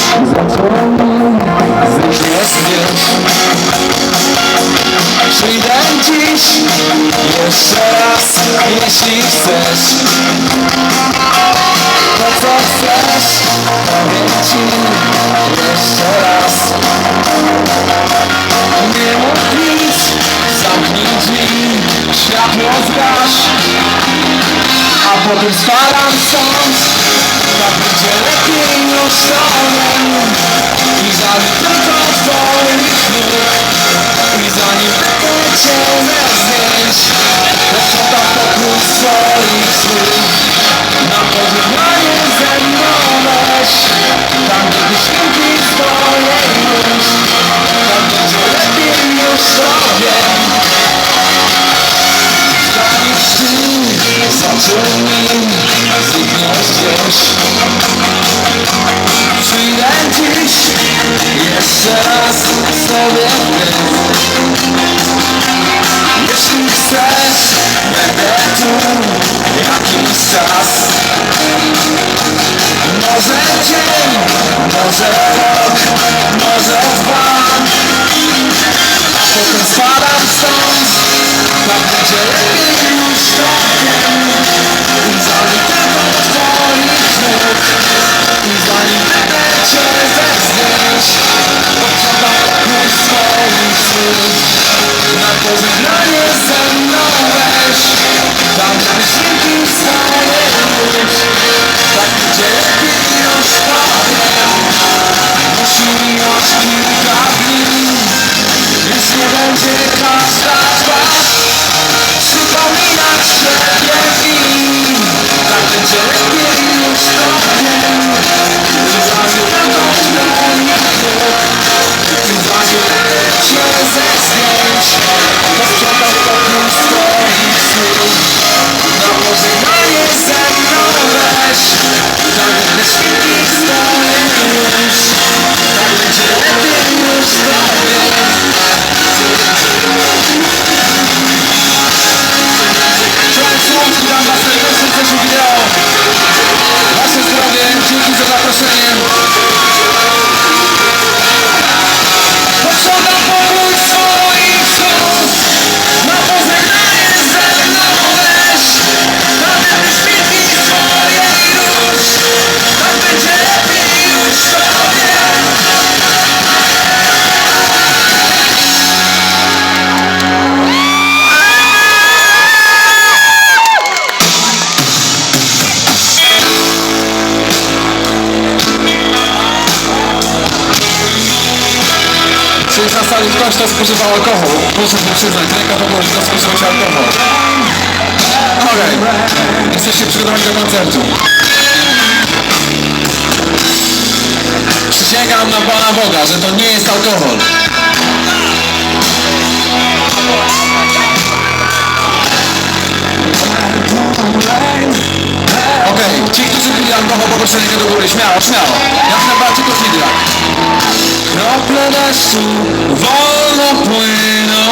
Zadzwoni, znikniesz gdzieś. Przyjdę dziś jeszcze raz, jeśli chcesz. To co chcesz, powiem ci jeszcze raz. Nie mów nic, zamknij drzwi, światło zgaś. A potem spadam stąd, tak będzie lepiej już stołem. I zanim tylko twoich nóg, i zanim będę cię zdjęć, posprzątam pokój swoich snów. Na pożegnanie ze mną weź, tam gdzie świnki swoje już, tak będzie lepiej już sobie. Zanim ty zaczęli zniknąć gdzieś. Przyjdę dziś jeszcze raz sobie jeśli chcesz, będę tu jakiś czas. Może dzień, może rok, może dwa. Potem spadam stąd, tak będzie lepiej już stokiem. I zanim tylko twoich nóg, i zanim będę cię ze zdjęć, posprzątam pokój swoich snów. Na pożegnanie ze mną weź, tam gdzie świnki swoje już, tak będzie lepiej już powiem. Musi minąć kilka dni, już nie będzie każda twarz przypominać siebie i tak będzie lepiej już powiem. I zanim będą moich nóg, i zanim będę cię ze zdjęć, posprzątam pokój swoich snów. Na pożegnanie ze mną weź, tam gdy świnki swoje już, tak będzie lepiej już tobie. Cześć, słonki, dam was najlepszym coś wideo. Wasze zdrowie, dzięki za zaproszenie. Posprzątam pokój swoich snów. Na pożegnanie ze mną weź, tam gdy świnki swoje już, tak będzie lepiej już sobie. Czy na sali ktoś, kto spożywał alkohol? Proszę się przyznać, ręka do góry, kto spożywał alkohol. Okej, jesteście przygotowani do koncertu. Przysięgam na Pana Boga, że to nie jest alkohol. Okej, ci, którzy pili alkohol, poproszę rękę do góry, śmiało, śmiało. Jak najbardziej to chwila. Krople deszczu wolno płyną,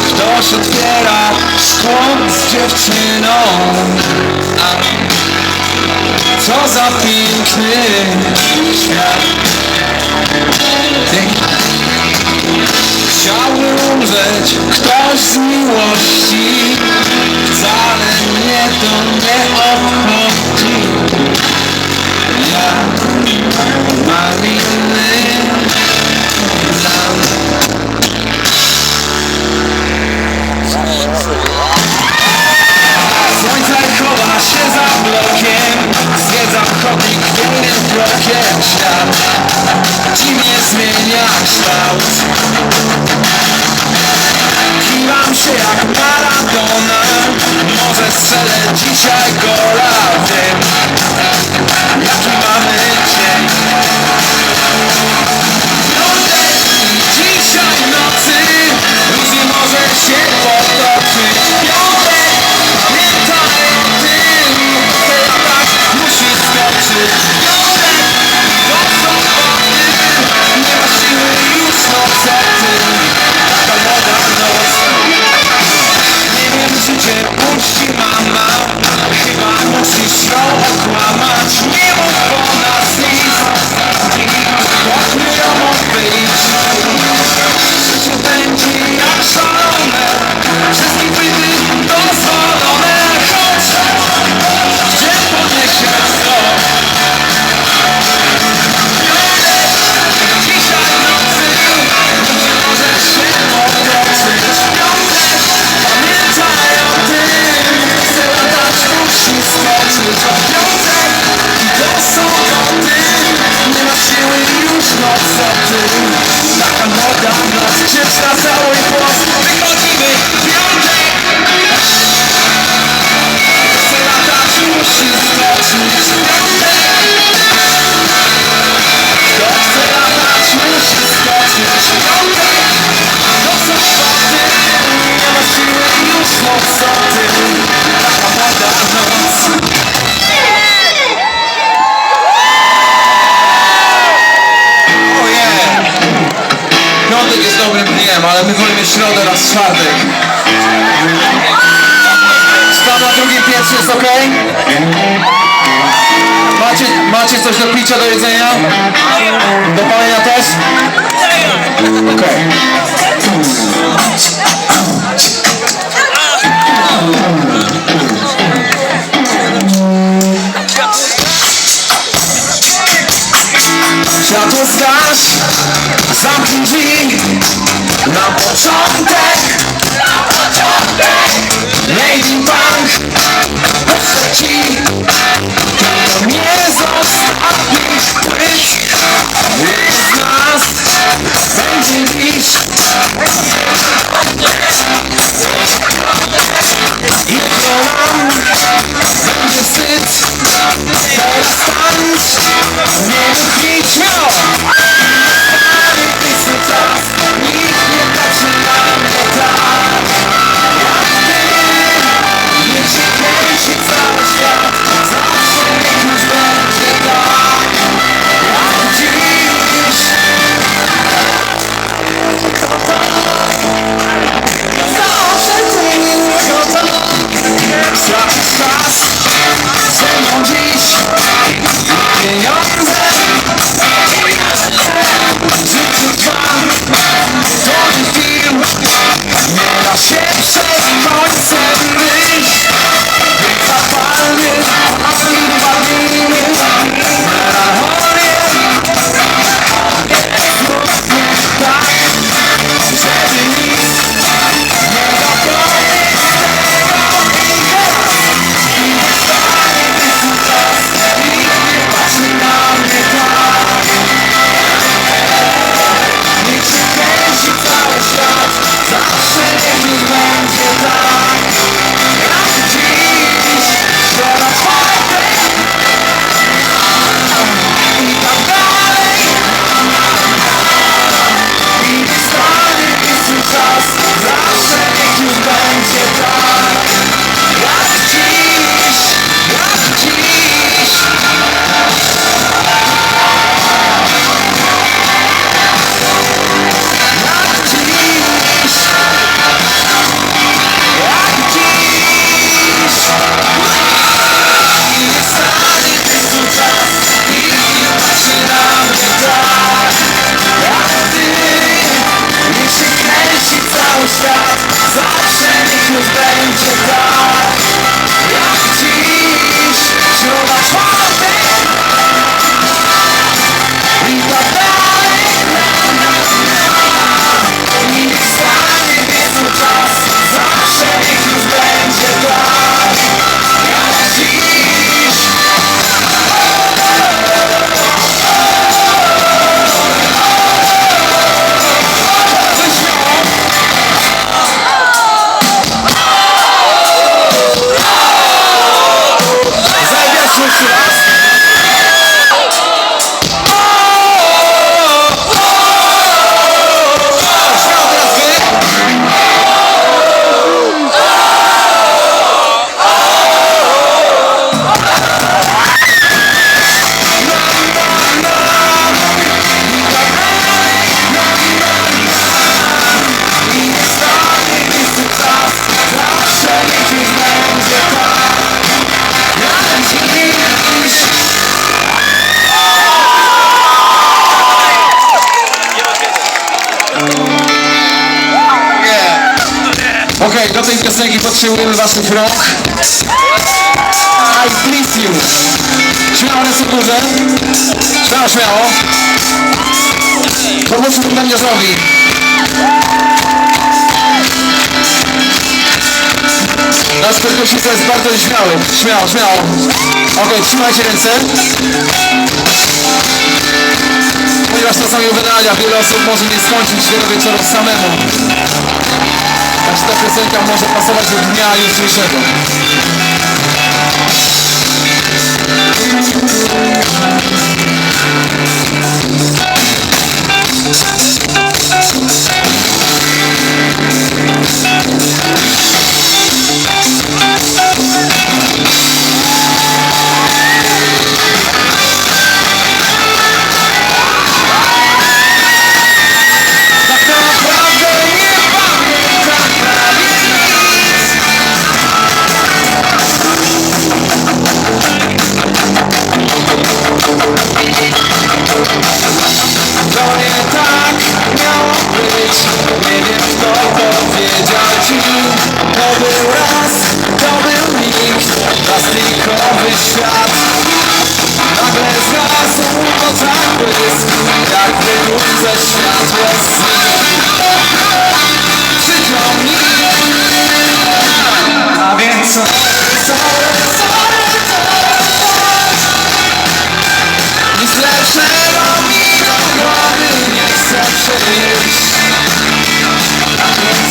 ktoś otwiera szkło z dziewczyną. A co za piękny świat. Chciałby umrzeć ktoś z miłości, wcale mnie to nie obchodzi. Ja mam inny plan. Słońce chowa się za blokiem, zwiedzam chodnik wolnym krokiem. Świat dziwnie zmienia kształt. Kiwam się jak Maradona, może strzelę dzisiaj gola w tym. wiem, ale my wolimy środę raz w czwartek. Stan na drugim piętrze jest ok? Macie coś do picia, do jedzenia? Do palenia też? Okej. Światło zgaś, zamknij drzwi. Na początek Lady Punk poszedł ci. To nie z ostatnich płyt. Nikt z nas będzie dziś. I to nam będzie wstyd. Teraz tańcz, nie wypić, śmiało! Nikt nie patrzy na mnie tak jak ty. Niech się kręci cały świat, zawsze niech już będzie tak jak dziś. Zawsze ty to tak. Stracić czas ze mną dziś. Pieniądze życie trwa. To nie film. Nie da się przed końcem wyjść. Więc zapalmy, walimy melancholię. Zróbmy tak, żeby nic nie zapomnieć tego. I nie patrzy na mnie tak. Niech się kręci cały świat, zawsze niech już będzie tak jak dziś. Środa, czwartek i tak dalej. I nie stanie piękny czas, zawsze niech już będzie tak jak dziś, jak dziś. Jak dziś, jak dziś. I nie stanie piękny czas, nikt nie patrzy na mnie tak jak ty. Niech się kręci cały świat, zawsze niech już będzie tak jak dziś. Środa, czwartek i tak dalej. I niech stanie piękny czas, zawsze niech już będzie tak jak dziś. Zajebiasz jeszcze raz? Śmiało teraz wy. I nie stanie piękny czas, zawsze niech już będzie tak jak dziś. Okej, do tej piosenki potrzebujemy waszych rąk. I please you. Śmiało ręce w górze. Śmiało, śmiało. Pomóżmy gimnazjowi. Nasz perkusista jest bardzo śmiały. Śmiało, śmiało. Okej, trzymajcie ręce. Ponieważ czasami uwynania wiele osób może nie skończyć tego wieczoru samemu. Także ta piosenka może pasować do dnia jutrzejszego. Tak naprawdę błysk, jakby duże światło przyciągnij. A więc nic lepszego mi do głowy nie chcę przyjść. A więc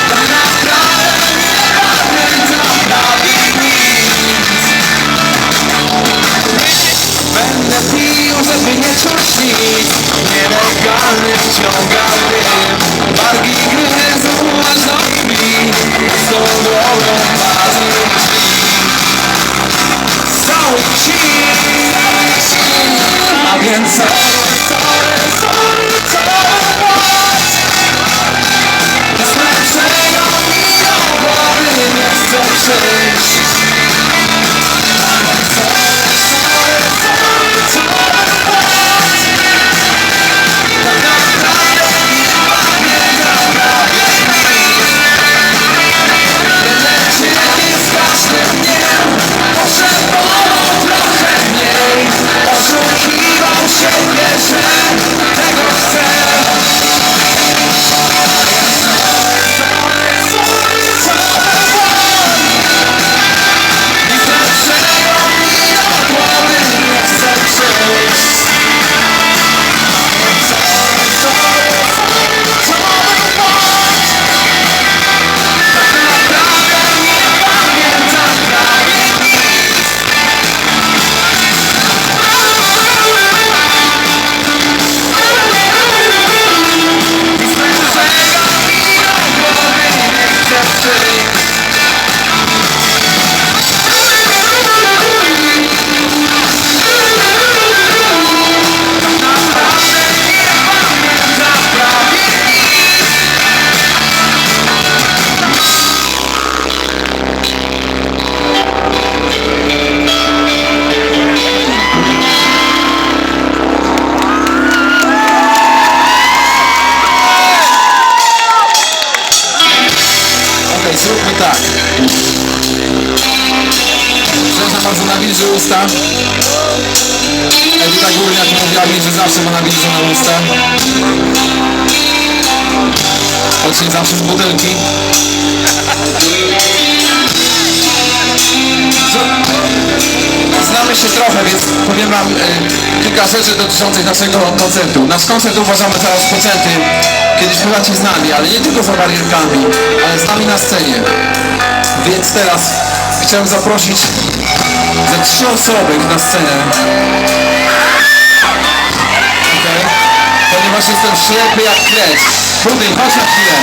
tak naprawdę nie pamiętam prawie nic. Będę pił, żeby nie czuć nic. Nielegalny wciąga dym. Wargi gryzą aż do krwi. Z tą drogą pali drzwi. Cały dzień. A więc nic lepszego mi do głowy nie chcę przyjść. Oszukiwał siebie, że tego chcę. Nic lepszego mi do głowy nie chcę przyjść. Tak naprawdę nie pamiętam prawie nic. Zróbmy tak. Przepraszam bardzo, nawilży usta. Edyta Górniak mówiła mi, że zawsze ma nawilżone usta. Choć nie zawsze z butelki. Znamy się trochę, więc powiem wam kilka rzeczy dotyczących naszego koncertu. Nasz koncert uważamy za rozpoczęty. Kiedyś bywacie z nami, ale nie tylko za barierkami, ale z nami na scenie. Więc teraz chciałem zaprosić ze 3 osoby na scenę. Okay. Ponieważ jestem ślepy jak kret. Budyń, chodź na chwilę.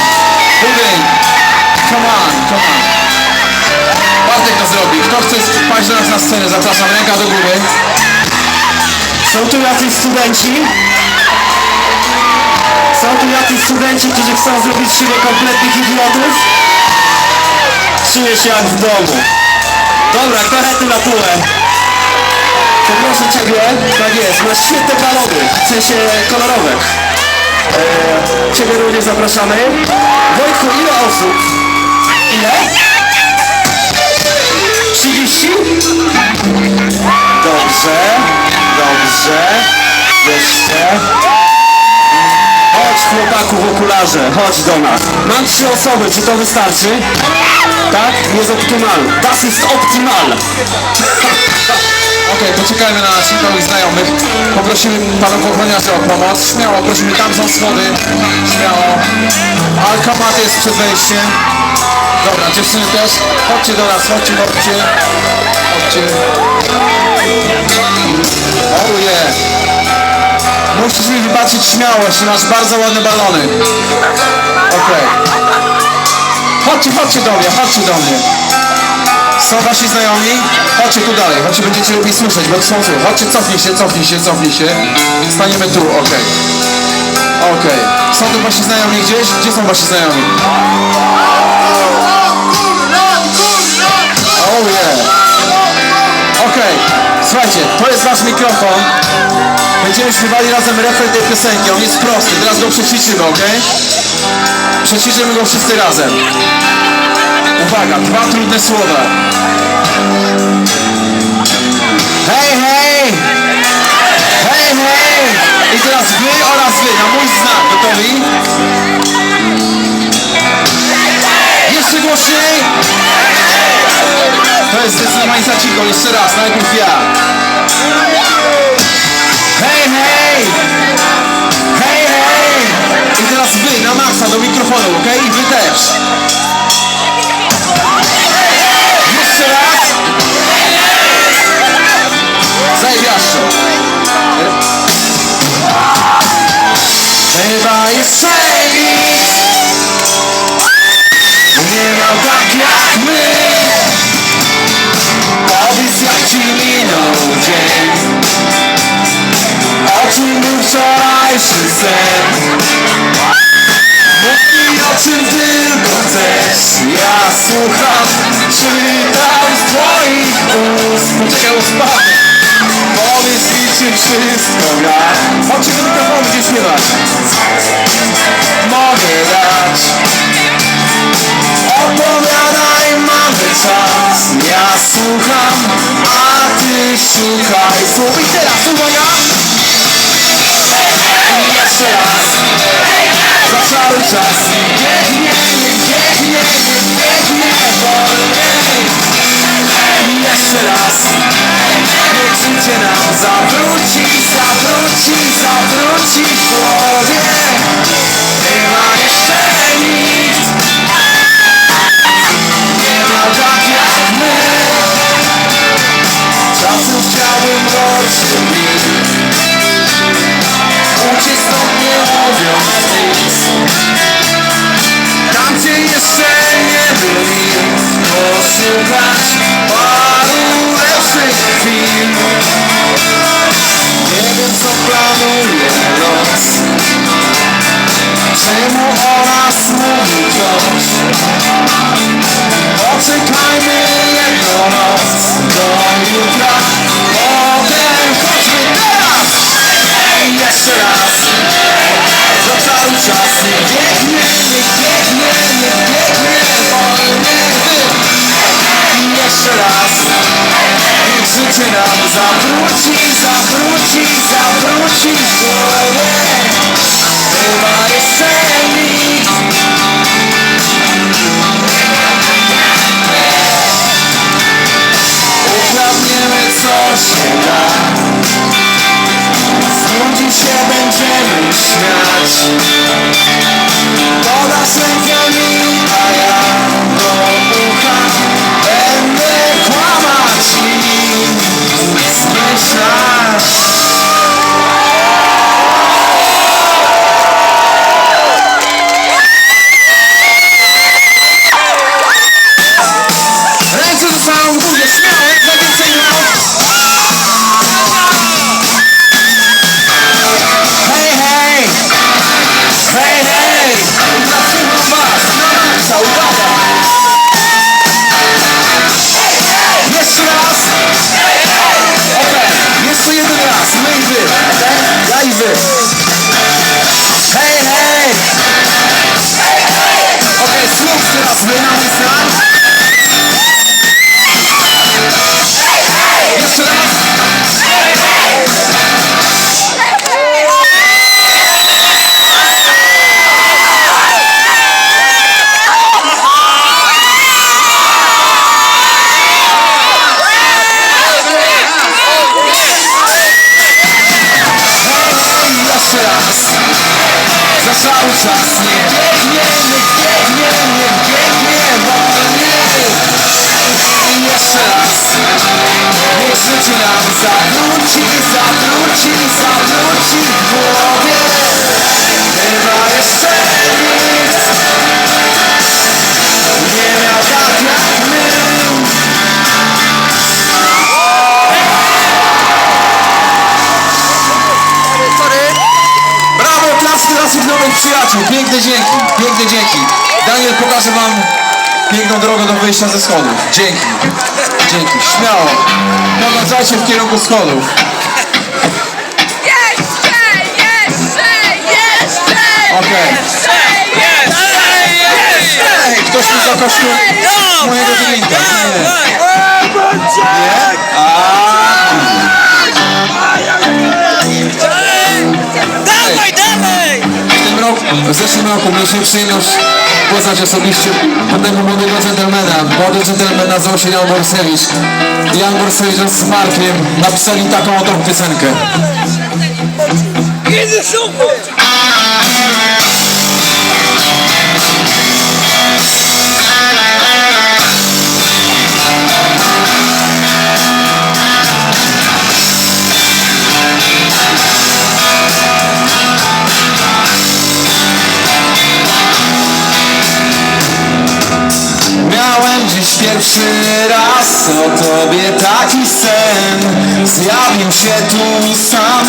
Budyń. Come on, come on. Bartek to zrobi. Kto chce wpaść do nas na scenę? Zapraszam, ręka do góry. Są tu jacyś studenci? Są tu jacyś studenci, którzy chcą zrobić z siebie kompletnych idiotów? Czuję się jak w domu. Dobra, karety na półę. Poproszę Ciebie, tak jest, masz świetne balony, w sensie kolorowe. Ciebie również zapraszamy. Wojtku, ile osób? Ile? 30? Dobrze, dobrze. Jeszcze. Chodź chłopaku w okularze, chodź do nas. Mam 3 osoby, czy to wystarczy? Tak? Jest optymal. Das ist optimal. Okej, poczekajmy na naszych nowych znajomych. Poprosimy panów ochroniarzy o pomoc. Śmiało, prosimy, tam są schody. Śmiało. Alkomat jest przed wejściem. Dobra, dziewczyny też. Chodźcie do nas, chodźcie, chodźcie. Chodźcie. Oh yeah. Musisz mi wybaczyć śmiałość, masz bardzo ładne balony. Okej. Chodźcie, chodźcie do mnie, chodźcie do mnie. Są wasi znajomi? Chodźcie tu dalej, chodźcie, będziecie lepiej słyszeć, bo są tu. Chodźcie, cofnij się, cofnij się, cofnij się. Staniemy tu, okej. Okej. Są tu wasi znajomi gdzieś? Gdzie są wasi znajomi? Oh yeah. Okej. Słuchajcie, to jest wasz mikrofon. Będziemy śpiewali razem refren tej piosenki, on jest prosty, teraz go przećwiczymy, okej? Przećwiczymy go wszyscy razem. Uwaga, 2 trudne słowa. Hej, hej! Hej, hej! I teraz wy oraz wy, na mój znak. Gotowi? Jeszcze głośniej! To jest zdecydowanie za cicho. Jeszcze raz, najpierw ja. Hej, hej! Hej, hej! I teraz wy, na maksa, do mikrofonu, okej? I wy też. Jeszcze raz. Zajebiaszczo. Chyba jeszcze nikt nie miał tak jak my. Powiedz, jak ci minął dzień, o czym był wczorajszy sen. Mów mi, o czym tylko chcesz. Ja słucham, czytam z twoich ust. Poczekaj, uspadnę. Powiedz mi, czy wszystko gra. Chodźcie do mikrofonu, gdzie śpiewać. Mogę dać. Opowiadaj, mamy czas. Ja słucham, a ty szukaj słów. I teraz uwaga. I jeszcze raz. Za cały czas. Biegniemy, biegniemy, biegniemy wolniej. I jeszcze raz. Niech życie nam zawróci, zawróci, zawróci w głowie. Nie ma jeszcze nikt, nie ma tak jak my. Czasem chciałbym oczy mi uciec stąd, nie mówiąc nic. Tam, gdzie jeszcze nie byli, posłuchać paru lepszych chwil. Nie wiem, co planuje los, czemu o nas mówi wciąż. Poczekajmy jedną noc do jutra, potem chodźmy teraz. I jeszcze raz, za cały czas. Biegniemy, biegniemy, biegniemy wolniej. I jeszcze raz. Niech życie nam zawróci, zawróci, zawróci w głowie. Chyba jeszcze nikt. Ukradniemy, co się da. Znudzi się, będziemy śmiać. Podasz rękę mi, a ja do ucha będę kłamać i zmyślać. Ręce do samą górę, śmiało, jak najwięcej rąk. Hej, hej! Hej, hej! Zatrzymam was na maksa, uwaga! Jeszcze raz! Okej, jeszcze jeden raz, my i wy, ja i wy. Hej, hej! Okej, znów teraz wy na mój znak. Jeszcze raz! Jeszcze raz! Za cały czas nie biegniemy, biegniemy, biegniemy wolniej. I jeszcze raz. Niech życie nam zawróci, zawróci, zawróci w głowie. Chyba jeszcze nikt nie miał tak jak my. Brawo, klaski dla naszych nowych przyjaciół. Piękne dzięki, piękne dzięki. Daniel pokaże wam piękną drogę do wyjścia ze schodów. Dzięki, dzięki, śmiało. Podążajcie w kierunku schodów. Okej. Ej, ktoś mi zakoszczył mojego drinka. Nie. Nie? W zeszłym roku mieliśmy przyjemność poznać osobiście pewnego młodego dżentelmena. Młody dżentelmen nazywał się Jan Borsewicz. Jan Borsewicz wraz z Markiem napisali taką oto piosenkę. Miałem dziś pierwszy raz o tobie taki sen. Zjawił się tu sam